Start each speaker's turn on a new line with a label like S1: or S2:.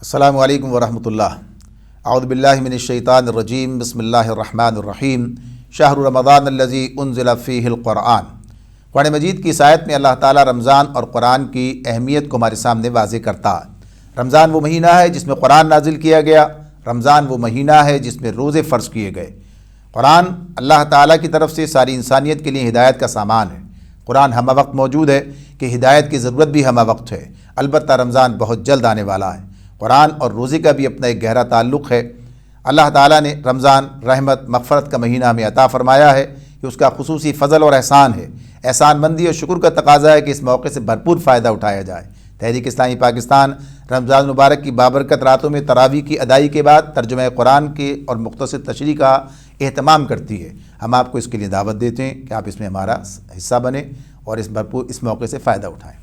S1: السلام علیکم ورحمۃ اللہ۔ اعوذ باللہ من الشیطان الرجیم، بسم اللہ الرحمن الرحیم۔ شہر رمضان الذی انزل فیہ القرآن۔ قرآن مجید کی اس آیت میں اللہ تعالیٰ رمضان اور قرآن کی اہمیت کو ہمارے سامنے واضح کرتا ہے۔ رمضان وہ مہینہ ہے جس میں قرآن نازل کیا گیا، رمضان وہ مہینہ ہے جس میں روزے فرض کیے گئے۔ قرآن اللہ تعالیٰ کی طرف سے ساری انسانیت کے لیے ہدایت کا سامان ہے۔ قرآن ہمہ وقت موجود ہے کہ ہدایت کی ضرورت بھی ہمہ وقت ہے، البتہ رمضان بہت جلد آنے والا ہے۔ قرآن اور روزے کا بھی اپنا ایک گہرا تعلق ہے۔ اللہ تعالیٰ نے رمضان رحمت مغفرت کا مہینہ ہمیں عطا فرمایا ہے کہ اس کا خصوصی فضل اور احسان ہے۔ احسان مندی اور شکر کا تقاضا ہے کہ اس موقع سے بھرپور فائدہ اٹھایا جائے۔ تحریک اسلامی پاکستان رمضان مبارک کی بابرکت راتوں میں تراویح کی ادائی کے بعد ترجمہ قرآن کے اور مختصر تشریح کا اہتمام کرتی ہے۔ ہم آپ کو اس کے لیے دعوت دیتے ہیں کہ آپ اس میں ہمارا حصہ بنیں اور اس موقع سے فائدہ اٹھائیں۔